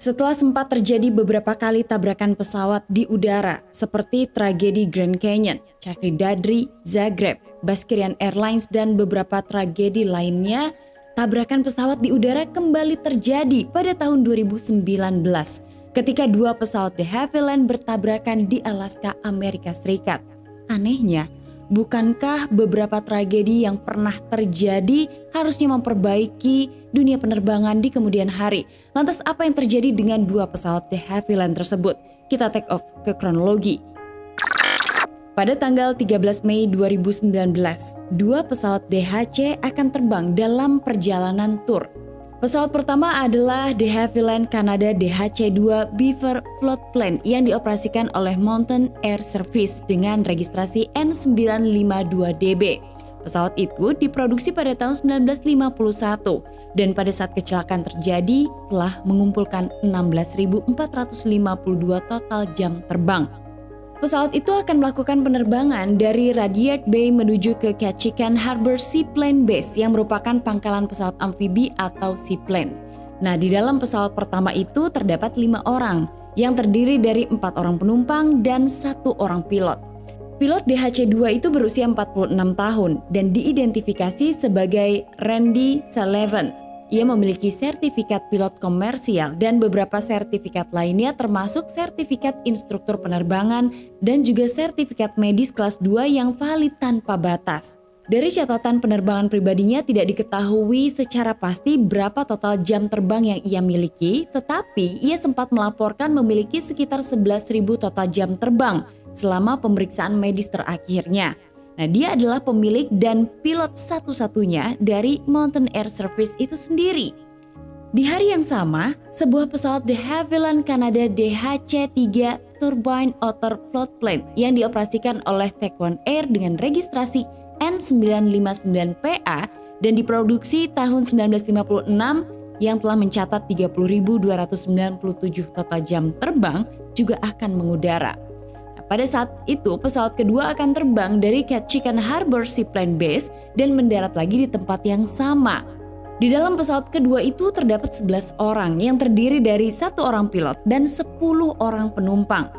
Setelah sempat terjadi beberapa kali tabrakan pesawat di udara seperti tragedi Grand Canyon, Cakri Dadri, Zagreb, Baskirian Airlines dan beberapa tragedi lainnya, tabrakan pesawat di udara kembali terjadi pada tahun 2019 ketika dua pesawat de Havilland bertabrakan di Alaska, Amerika Serikat. Anehnya, bukankah beberapa tragedi yang pernah terjadi harusnya memperbaiki dunia penerbangan di kemudian hari? Lantas apa yang terjadi dengan dua pesawat de Havilland tersebut? Kita take off ke kronologi. Pada tanggal 13 Mei 2019, dua pesawat DHC akan terbang dalam perjalanan tur. Pesawat pertama adalah de Havilland Canada DHC-2 Beaver Float Plane yang dioperasikan oleh Mountain Air Service dengan registrasi N952DB. Pesawat itu diproduksi pada tahun 1951 dan pada saat kecelakaan terjadi telah mengumpulkan 16.452 total jam terbang. Pesawat itu akan melakukan penerbangan dari Radiate Bay menuju ke Ketchikan Harbor Seaplane Base yang merupakan pangkalan pesawat amfibi atau seaplane. Nah, di dalam pesawat pertama itu terdapat 5 orang yang terdiri dari 4 orang penumpang dan 1 orang pilot. Pilot DHC-2 itu berusia 46 tahun dan diidentifikasi sebagai Randy Sullivan. Ia memiliki sertifikat pilot komersial dan beberapa sertifikat lainnya termasuk sertifikat instruktur penerbangan dan juga sertifikat medis kelas 2 yang valid tanpa batas. Dari catatan penerbangan pribadinya tidak diketahui secara pasti berapa total jam terbang yang ia miliki, tetapi ia sempat melaporkan memiliki sekitar 11.000 total jam terbang selama pemeriksaan medis terakhirnya. Nah, dia adalah pemilik dan pilot satu-satunya dari Mountain Air Service itu sendiri. Di hari yang sama, sebuah pesawat de Havilland Canada DHC-3 Turbine Otter Float Plane yang dioperasikan oleh Taekwon Air dengan registrasi N959PA dan diproduksi tahun 1956 yang telah mencatat 30.297 total jam terbang juga akan mengudara. Pada saat itu, pesawat kedua akan terbang dari Ketchikan Harbor Seaplane Base dan mendarat lagi di tempat yang sama. Di dalam pesawat kedua itu terdapat 11 orang yang terdiri dari 1 orang pilot dan 10 orang penumpang.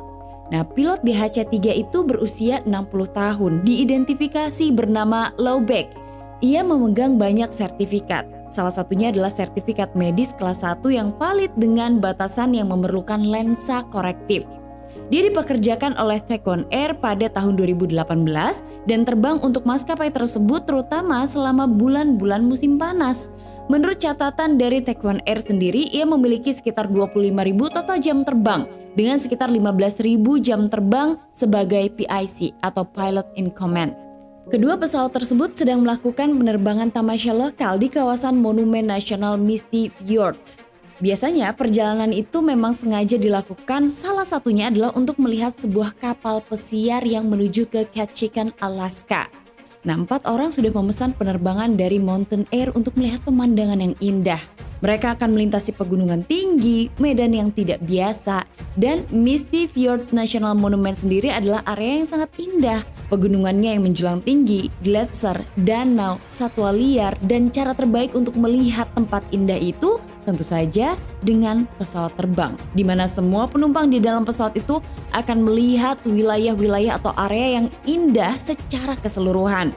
Nah, pilot DHC-3 itu berusia 60 tahun, diidentifikasi bernama Lowbeck. Ia memegang banyak sertifikat. Salah satunya adalah sertifikat medis kelas 1 yang valid dengan batasan yang memerlukan lensa korektif. Dia dipekerjakan oleh Taekwon Air pada tahun 2018 dan terbang untuk maskapai tersebut terutama selama bulan-bulan musim panas. Menurut catatan dari Taekwon Air sendiri, ia memiliki sekitar 25.000 total jam terbang dengan sekitar 15.000 jam terbang sebagai PIC atau Pilot in Command. Kedua pesawat tersebut sedang melakukan penerbangan tamasya lokal di kawasan Monumen Nasional Misty Fjords. Biasanya perjalanan itu memang sengaja dilakukan, salah satunya adalah untuk melihat sebuah kapal pesiar yang menuju ke Ketchikan, Alaska. Nah, 4 orang sudah memesan penerbangan dari Mountain Air untuk melihat pemandangan yang indah. Mereka akan melintasi pegunungan tinggi, medan yang tidak biasa, dan Misty Fjord National Monument sendiri adalah area yang sangat indah. Pegunungannya yang menjulang tinggi, gletser, danau, satwa liar, dan cara terbaik untuk melihat tempat indah itu tentu saja dengan pesawat terbang, di mana semua penumpang di dalam pesawat itu akan melihat wilayah-wilayah atau area yang indah secara keseluruhan.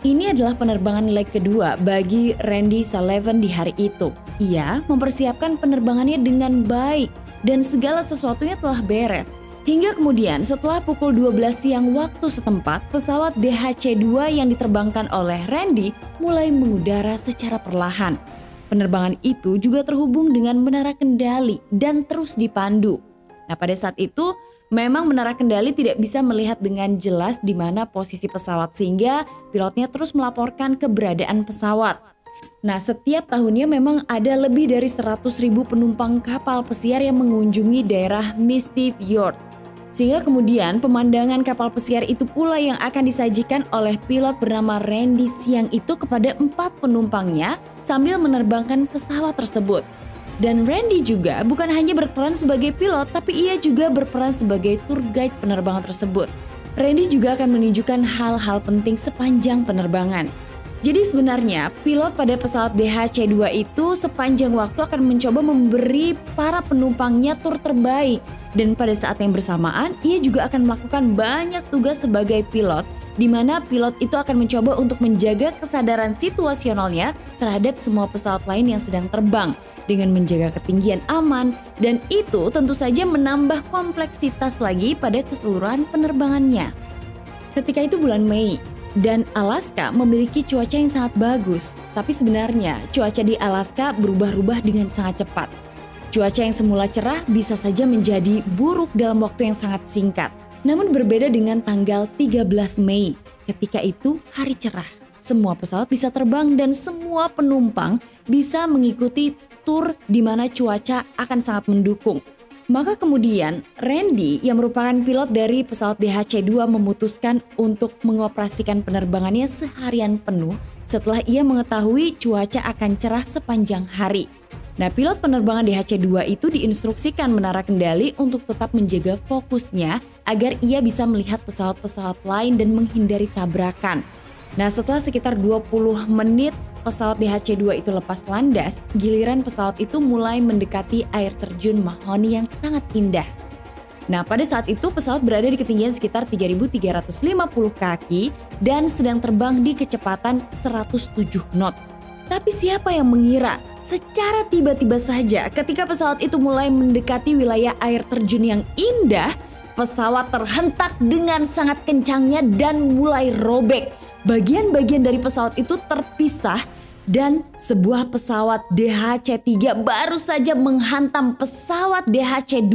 Ini adalah penerbangan leg kedua bagi Randy Sullivan di hari itu. Ia mempersiapkan penerbangannya dengan baik dan segala sesuatunya telah beres. Hingga kemudian setelah pukul 12 siang waktu setempat, pesawat DHC-2 yang diterbangkan oleh Randy mulai mengudara secara perlahan. Penerbangan itu juga terhubung dengan menara kendali dan terus dipandu. Nah, pada saat itu memang menara kendali tidak bisa melihat dengan jelas di mana posisi pesawat sehingga pilotnya terus melaporkan keberadaan pesawat. Nah, setiap tahunnya memang ada lebih dari 100.000 penumpang kapal pesiar yang mengunjungi daerah Misty Fjord. Sehingga kemudian pemandangan kapal pesiar itu pula yang akan disajikan oleh pilot bernama Randy siang itu kepada 4 penumpangnya sambil menerbangkan pesawat tersebut. Dan Randy juga bukan hanya berperan sebagai pilot, tapi ia juga berperan sebagai tour guide penerbangan tersebut. Randy juga akan menunjukkan hal-hal penting sepanjang penerbangan. Jadi sebenarnya pilot pada pesawat DHC-2 itu sepanjang waktu akan mencoba memberi para penumpangnya tur terbaik. Dan pada saat yang bersamaan, ia juga akan melakukan banyak tugas sebagai pilot, di mana pilot itu akan mencoba untuk menjaga kesadaran situasionalnya terhadap semua pesawat lain yang sedang terbang, dengan menjaga ketinggian aman, dan itu tentu saja menambah kompleksitas lagi pada keseluruhan penerbangannya. Ketika itu bulan Mei, dan Alaska memiliki cuaca yang sangat bagus, tapi sebenarnya cuaca di Alaska berubah-ubah dengan sangat cepat. Cuaca yang semula cerah bisa saja menjadi buruk dalam waktu yang sangat singkat. Namun berbeda dengan tanggal 13 Mei, ketika itu hari cerah. Semua pesawat bisa terbang dan semua penumpang bisa mengikuti tur di mana cuaca akan sangat mendukung. Maka kemudian Randy yang merupakan pilot dari pesawat DHC-2 memutuskan untuk mengoperasikan penerbangannya seharian penuh setelah ia mengetahui cuaca akan cerah sepanjang hari. Nah, pilot penerbangan DHC-2 itu diinstruksikan menara kendali untuk tetap menjaga fokusnya agar ia bisa melihat pesawat-pesawat lain dan menghindari tabrakan. Nah, setelah sekitar 20 menit pesawat DHC-2 itu lepas landas, giliran pesawat itu mulai mendekati air terjun Mahoney yang sangat indah. Nah, pada saat itu pesawat berada di ketinggian sekitar 3.350 kaki dan sedang terbang di kecepatan 107 knot. Tapi siapa yang mengira secara tiba-tiba saja ketika pesawat itu mulai mendekati wilayah air terjun yang indah, pesawat terhentak dengan sangat kencangnya dan mulai robek. Bagian-bagian dari pesawat itu terpisah dan sebuah pesawat DHC-3 baru saja menghantam pesawat DHC-2.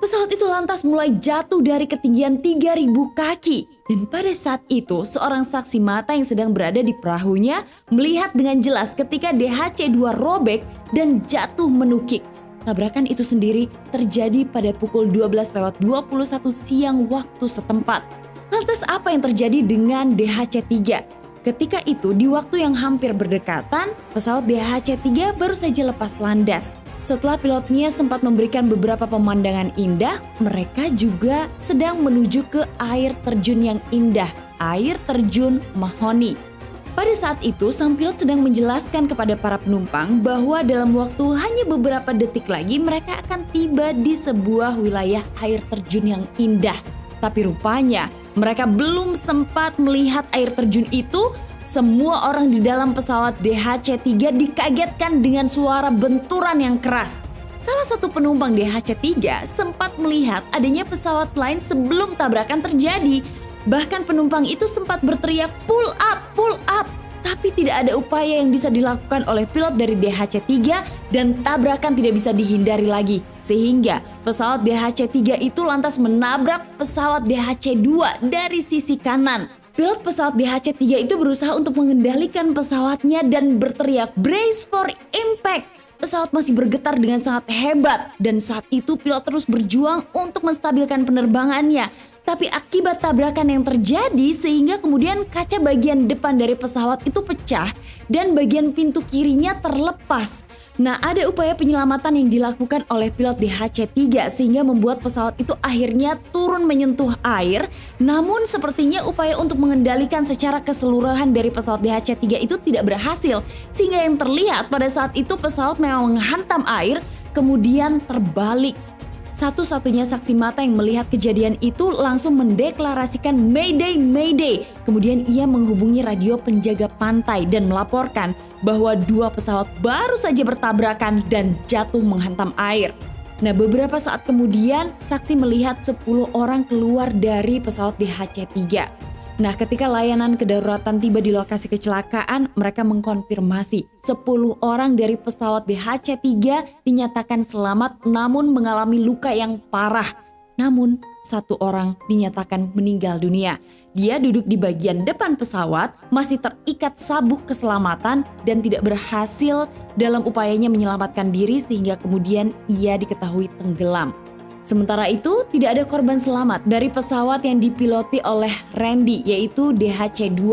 Pesawat itu lantas mulai jatuh dari ketinggian 3.000 kaki. Dan pada saat itu seorang saksi mata yang sedang berada di perahunya melihat dengan jelas ketika DHC-2 robek dan jatuh menukik. Tabrakan itu sendiri terjadi pada pukul 12:21 siang waktu setempat. Lantas apa yang terjadi dengan DHC-3? Ketika itu di waktu yang hampir berdekatan, pesawat DHC-3 baru saja lepas landas. Setelah pilotnya sempat memberikan beberapa pemandangan indah, mereka juga sedang menuju ke air terjun yang indah, air terjun Mahoney. Pada saat itu, sang pilot sedang menjelaskan kepada para penumpang bahwa dalam waktu hanya beberapa detik lagi mereka akan tiba di sebuah wilayah air terjun yang indah. Tapi rupanya mereka belum sempat melihat air terjun itu, semua orang di dalam pesawat DHC-3 dikagetkan dengan suara benturan yang keras. Salah satu penumpang DHC-3 sempat melihat adanya pesawat lain sebelum tabrakan terjadi. Bahkan penumpang itu sempat berteriak pull up, pull up. Tapi tidak ada upaya yang bisa dilakukan oleh pilot dari DHC-3 dan tabrakan tidak bisa dihindari lagi. Sehingga pesawat DHC-3 itu lantas menabrak pesawat DHC-2 dari sisi kanan. Pilot pesawat DHC-3 itu berusaha untuk mengendalikan pesawatnya dan berteriak brace for impact. Pesawat masih bergetar dengan sangat hebat dan saat itu pilot terus berjuang untuk menstabilkan penerbangannya. Tapi akibat tabrakan yang terjadi sehingga kemudian kaca bagian depan dari pesawat itu pecah dan bagian pintu kirinya terlepas. Nah, ada upaya penyelamatan yang dilakukan oleh pilot DHC-3 sehingga membuat pesawat itu akhirnya turun menyentuh air. Namun sepertinya upaya untuk mengendalikan secara keseluruhan dari pesawat DHC-3 itu tidak berhasil. Sehingga yang terlihat pada saat itu pesawat memang menghantam air kemudian terbalik. Satu-satunya saksi mata yang melihat kejadian itu langsung mendeklarasikan Mayday, Mayday. Kemudian ia menghubungi radio penjaga pantai dan melaporkan bahwa dua pesawat baru saja bertabrakan dan jatuh menghantam air. Nah, beberapa saat kemudian saksi melihat 10 orang keluar dari pesawat DHC-3. Nah, ketika layanan kedaruratan tiba di lokasi kecelakaan, mereka mengkonfirmasi 10 orang dari pesawat DHC-3 dinyatakan selamat namun mengalami luka yang parah. Namun, 1 orang dinyatakan meninggal dunia. Dia duduk di bagian depan pesawat, masih terikat sabuk keselamatan dan tidak berhasil dalam upayanya menyelamatkan diri sehingga kemudian ia diketahui tenggelam. Sementara itu, tidak ada korban selamat dari pesawat yang dipiloti oleh Randy, yaitu DHC-2.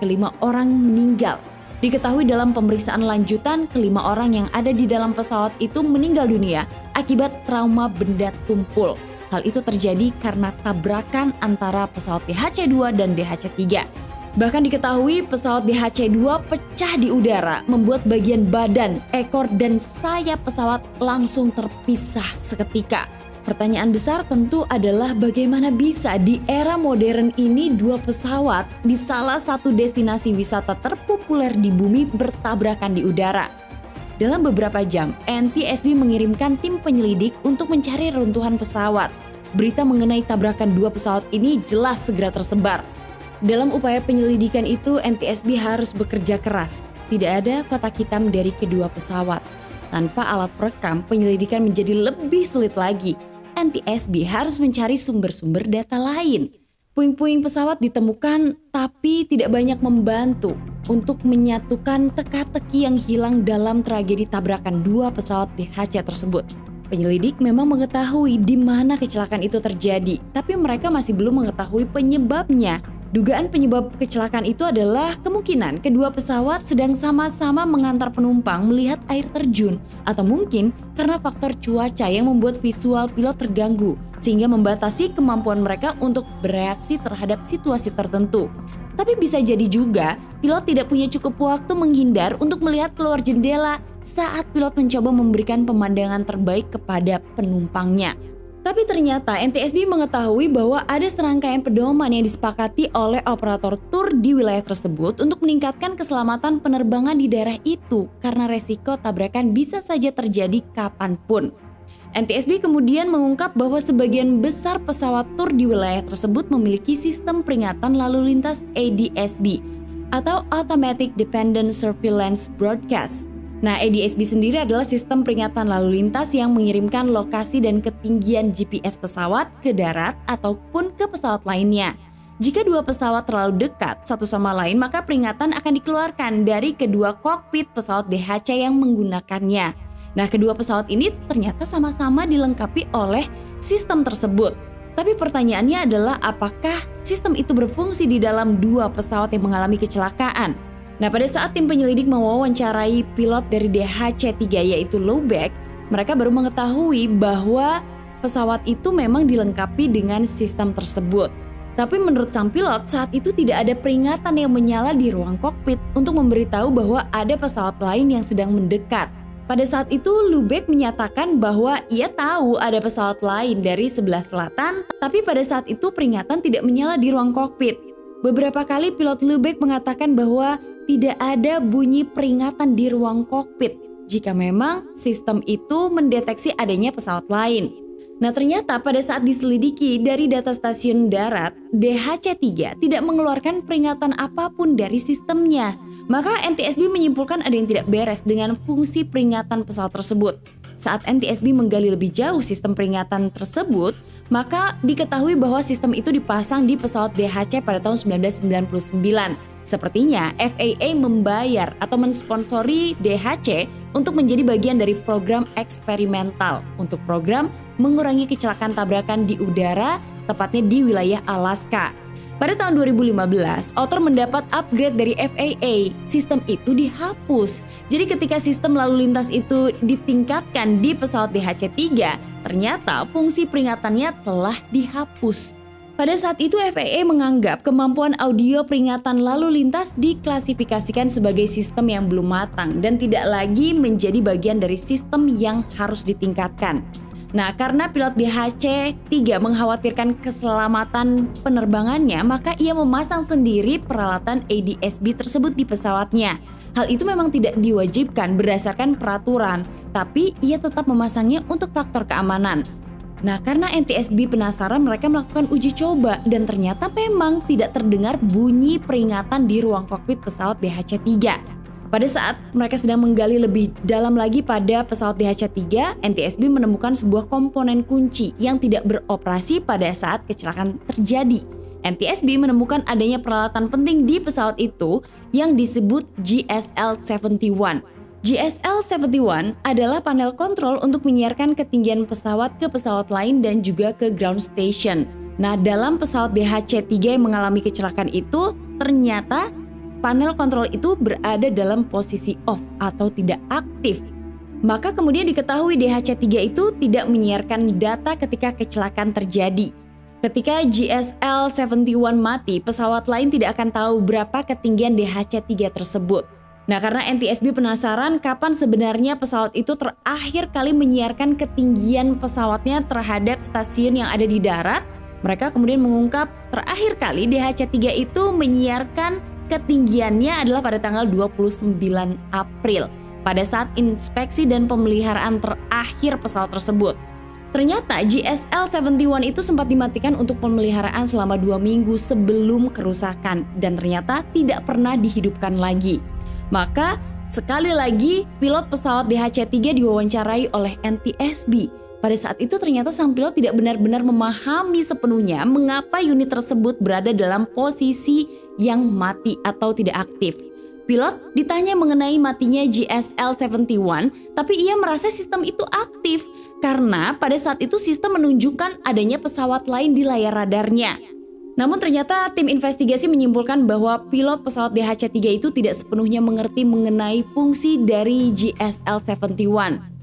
Kelima orang meninggal. Diketahui dalam pemeriksaan lanjutan, kelima orang yang ada di dalam pesawat itu meninggal dunia akibat trauma benda tumpul. Hal itu terjadi karena tabrakan antara pesawat DHC-2 dan DHC-3. Bahkan diketahui pesawat DHC-2 pecah di udara, membuat bagian badan, ekor, dan sayap pesawat langsung terpisah seketika. Pertanyaan besar tentu adalah bagaimana bisa di era modern ini dua pesawat di salah satu destinasi wisata terpopuler di bumi bertabrakan di udara. Dalam beberapa jam, NTSB mengirimkan tim penyelidik untuk mencari reruntuhan pesawat. Berita mengenai tabrakan dua pesawat ini jelas segera tersebar. Dalam upaya penyelidikan itu, NTSB harus bekerja keras. Tidak ada kotak hitam dari kedua pesawat. Tanpa alat perekam, penyelidikan menjadi lebih sulit lagi. NTSB harus mencari sumber-sumber data lain. Puing-puing pesawat ditemukan tapi tidak banyak membantu untuk menyatukan teka-teki yang hilang dalam tragedi tabrakan dua pesawat DHC tersebut. Penyelidik memang mengetahui di mana kecelakaan itu terjadi, tapi mereka masih belum mengetahui penyebabnya. Dugaan penyebab kecelakaan itu adalah kemungkinan kedua pesawat sedang sama-sama mengantar penumpang melihat air terjun, atau mungkin karena faktor cuaca yang membuat visual pilot terganggu sehingga membatasi kemampuan mereka untuk bereaksi terhadap situasi tertentu. Tapi bisa jadi juga pilot tidak punya cukup waktu menghindar untuk melihat keluar jendela saat pilot mencoba memberikan pemandangan terbaik kepada penumpangnya. Tapi ternyata NTSB mengetahui bahwa ada serangkaian pedoman yang disepakati oleh operator tur di wilayah tersebut untuk meningkatkan keselamatan penerbangan di daerah itu karena resiko tabrakan bisa saja terjadi kapanpun. NTSB kemudian mengungkap bahwa sebagian besar pesawat tur di wilayah tersebut memiliki sistem peringatan lalu lintas ADSB atau Automatic Dependent Surveillance Broadcast. Nah, ADSB sendiri adalah sistem peringatan lalu lintas yang mengirimkan lokasi dan ketinggian GPS pesawat ke darat ataupun ke pesawat lainnya. Jika dua pesawat terlalu dekat satu sama lain, maka peringatan akan dikeluarkan dari kedua kokpit pesawat DHC yang menggunakannya. Nah, kedua pesawat ini ternyata sama-sama dilengkapi oleh sistem tersebut. Tapi pertanyaannya adalah apakah sistem itu berfungsi di dalam dua pesawat yang mengalami kecelakaan? Nah, pada saat tim penyelidik mewawancarai pilot dari DHC-3 yaitu Lubeck, mereka baru mengetahui bahwa pesawat itu memang dilengkapi dengan sistem tersebut. Tapi menurut sang pilot, saat itu tidak ada peringatan yang menyala di ruang kokpit untuk memberitahu bahwa ada pesawat lain yang sedang mendekat. Pada saat itu, Lubeck menyatakan bahwa ia tahu ada pesawat lain dari sebelah selatan, tapi pada saat itu peringatan tidak menyala di ruang kokpit. Beberapa kali pilot Lubeck mengatakan bahwa tidak ada bunyi peringatan di ruang kokpit jika memang sistem itu mendeteksi adanya pesawat lain. Nah, ternyata pada saat diselidiki dari data stasiun darat, DHC-3 tidak mengeluarkan peringatan apapun dari sistemnya. Maka NTSB menyimpulkan ada yang tidak beres dengan fungsi peringatan pesawat tersebut. Saat NTSB menggali lebih jauh sistem peringatan tersebut, maka diketahui bahwa sistem itu dipasang di pesawat DHC pada tahun 1999. Sepertinya FAA membayar atau mensponsori DHC untuk menjadi bagian dari program eksperimental untuk program mengurangi kecelakaan tabrakan di udara, tepatnya di wilayah Alaska. Pada tahun 2015, Otter mendapat upgrade dari FAA. Sistem itu dihapus. Jadi ketika sistem lalu lintas itu ditingkatkan di pesawat DHC-3, ternyata fungsi peringatannya telah dihapus. Pada saat itu FAA menganggap kemampuan audio peringatan lalu lintas diklasifikasikan sebagai sistem yang belum matang dan tidak lagi menjadi bagian dari sistem yang harus ditingkatkan. Nah, karena pilot DHC-3 mengkhawatirkan keselamatan penerbangannya, maka ia memasang sendiri peralatan ADSB tersebut di pesawatnya. Hal itu memang tidak diwajibkan berdasarkan peraturan, tapi ia tetap memasangnya untuk faktor keamanan. Nah, karena NTSB penasaran, mereka melakukan uji coba dan ternyata memang tidak terdengar bunyi peringatan di ruang kokpit pesawat DHC-3. Pada saat mereka sedang menggali lebih dalam lagi pada pesawat DHC-3, NTSB menemukan sebuah komponen kunci yang tidak beroperasi pada saat kecelakaan terjadi. NTSB menemukan adanya peralatan penting di pesawat itu yang disebut GSL-71. GSL-71 adalah panel kontrol untuk menyiarkan ketinggian pesawat ke pesawat lain dan juga ke ground station. Nah, dalam pesawat DHC-3 yang mengalami kecelakaan itu, ternyata panel kontrol itu berada dalam posisi off atau tidak aktif. Maka kemudian diketahui DHC-3 itu tidak menyiarkan data ketika kecelakaan terjadi. Ketika GSL-71 mati, pesawat lain tidak akan tahu berapa ketinggian DHC-3 tersebut. Nah, karena NTSB penasaran kapan sebenarnya pesawat itu terakhir kali menyiarkan ketinggian pesawatnya terhadap stasiun yang ada di darat, mereka kemudian mengungkap terakhir kali DHC-3 itu menyiarkan ketinggiannya adalah pada tanggal 29 April, pada saat inspeksi dan pemeliharaan terakhir pesawat tersebut. Ternyata GSL-71 itu sempat dimatikan untuk pemeliharaan selama 2 minggu sebelum kerusakan dan ternyata tidak pernah dihidupkan lagi. Maka sekali lagi pilot pesawat DHC-3 diwawancarai oleh NTSB. Pada saat itu ternyata sang pilot tidak benar-benar memahami sepenuhnya mengapa unit tersebut berada dalam posisi yang mati atau tidak aktif. Pilot ditanya mengenai matinya GSL-71, tapi ia merasa sistem itu aktif karena pada saat itu sistem menunjukkan adanya pesawat lain di layar radarnya. Namun ternyata tim investigasi menyimpulkan bahwa pilot pesawat DHC-3 itu tidak sepenuhnya mengerti mengenai fungsi dari GSL-71.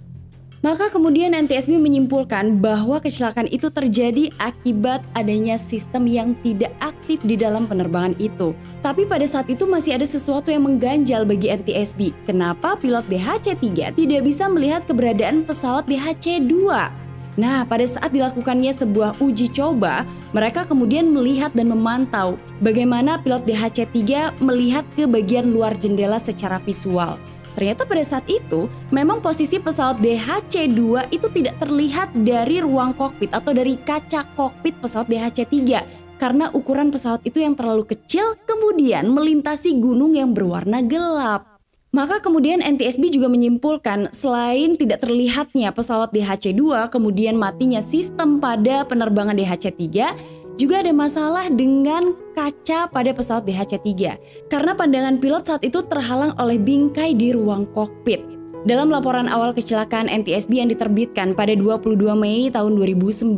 Maka kemudian NTSB menyimpulkan bahwa kecelakaan itu terjadi akibat adanya sistem yang tidak aktif di dalam penerbangan itu. Tapi pada saat itu masih ada sesuatu yang mengganjal bagi NTSB. Kenapa pilot DHC-3 tidak bisa melihat keberadaan pesawat DHC-2? Nah, pada saat dilakukannya sebuah uji coba, mereka kemudian melihat dan memantau bagaimana pilot DHC-3 melihat ke bagian luar jendela secara visual. Ternyata pada saat itu, memang posisi pesawat DHC-2 itu tidak terlihat dari ruang kokpit atau dari kaca kokpit pesawat DHC-3 karena ukuran pesawat itu yang terlalu kecil kemudian melintasi gunung yang berwarna gelap. Maka kemudian NTSB juga menyimpulkan selain tidak terlihatnya pesawat DHC-2 kemudian matinya sistem pada penerbangan DHC-3, juga ada masalah dengan kaca pada pesawat DHC-3 karena pandangan pilot saat itu terhalang oleh bingkai di ruang kokpit. Dalam laporan awal kecelakaan NTSB yang diterbitkan pada 22 Mei tahun 2019,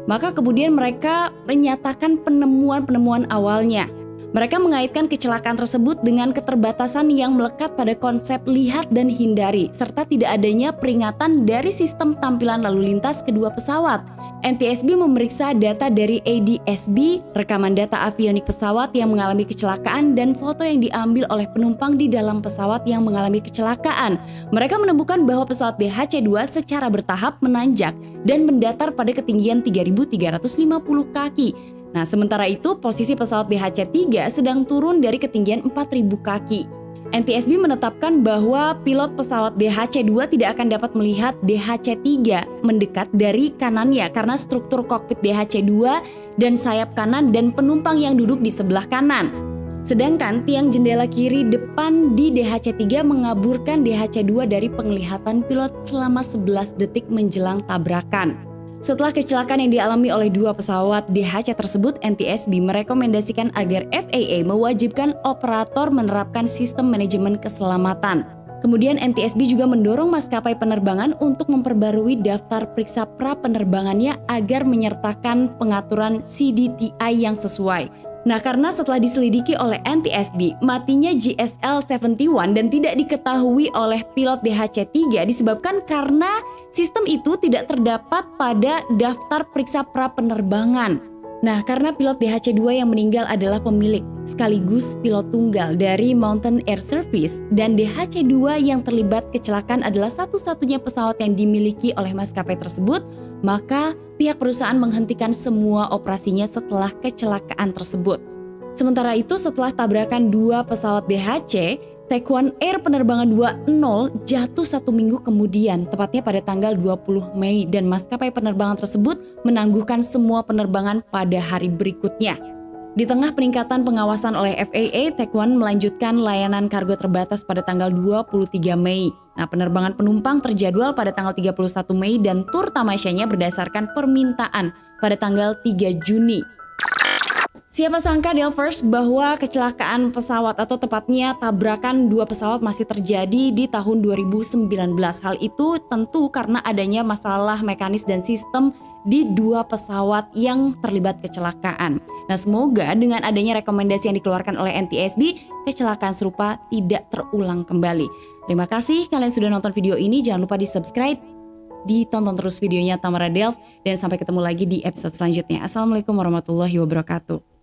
maka kemudian mereka menyatakan penemuan-penemuan awalnya. Mereka mengaitkan kecelakaan tersebut dengan keterbatasan yang melekat pada konsep lihat dan hindari, serta tidak adanya peringatan dari sistem tampilan lalu lintas kedua pesawat. NTSB memeriksa data dari ADSB, rekaman data avionik pesawat yang mengalami kecelakaan, dan foto yang diambil oleh penumpang di dalam pesawat yang mengalami kecelakaan. Mereka menemukan bahwa pesawat DHC-2 secara bertahap menanjak dan mendatar pada ketinggian 3.350 kaki. Nah, sementara itu posisi pesawat DHC-3 sedang turun dari ketinggian 4.000 kaki. NTSB menetapkan bahwa pilot pesawat DHC-2 tidak akan dapat melihat DHC-3 mendekat dari kanannya karena struktur kokpit DHC-2 dan sayap kanan dan penumpang yang duduk di sebelah kanan. Sedangkan tiang jendela kiri depan di DHC-3 mengaburkan DHC-2 dari penglihatan pilot selama 11 detik menjelang tabrakan. Setelah kecelakaan yang dialami oleh dua pesawat DHC tersebut, NTSB merekomendasikan agar FAA mewajibkan operator menerapkan sistem manajemen keselamatan. Kemudian NTSB juga mendorong maskapai penerbangan untuk memperbarui daftar periksa pra-penerbangannya agar menyertakan pengaturan CDTI yang sesuai. Nah, karena setelah diselidiki oleh NTSB, matinya GSL-71 dan tidak diketahui oleh pilot DHC-3 disebabkan karena sistem itu tidak terdapat pada daftar periksa pra-penerbangan. Nah, karena pilot DHC-2 yang meninggal adalah pemilik sekaligus pilot tunggal dari Mountain Air Service dan DHC-2 yang terlibat kecelakaan adalah satu-satunya pesawat yang dimiliki oleh maskapai tersebut, maka pihak perusahaan menghentikan semua operasinya setelah kecelakaan tersebut. Sementara itu, setelah tabrakan dua pesawat DHC, Taekwon Air penerbangan 20 jatuh 1 minggu kemudian, tepatnya pada tanggal 20 Mei, dan maskapai penerbangan tersebut menangguhkan semua penerbangan pada hari berikutnya. Di tengah peningkatan pengawasan oleh FAA, Taekwon melanjutkan layanan kargo terbatas pada tanggal 23 Mei. Nah, penerbangan penumpang terjadwal pada tanggal 31 Mei dan tur tamasyanya berdasarkan permintaan pada tanggal 3 Juni. Siapa sangka Delvers bahwa kecelakaan pesawat atau tepatnya tabrakan dua pesawat masih terjadi di tahun 2019. Hal itu tentu karena adanya masalah mekanis dan sistem di dua pesawat yang terlibat kecelakaan. Nah, semoga dengan adanya rekomendasi yang dikeluarkan oleh NTSB, kecelakaan serupa tidak terulang kembali. Terima kasih kalian sudah nonton video ini, jangan lupa di subscribe ditonton terus videonya Tamara Delf dan sampai ketemu lagi di episode selanjutnya. Assalamualaikum warahmatullahi wabarakatuh.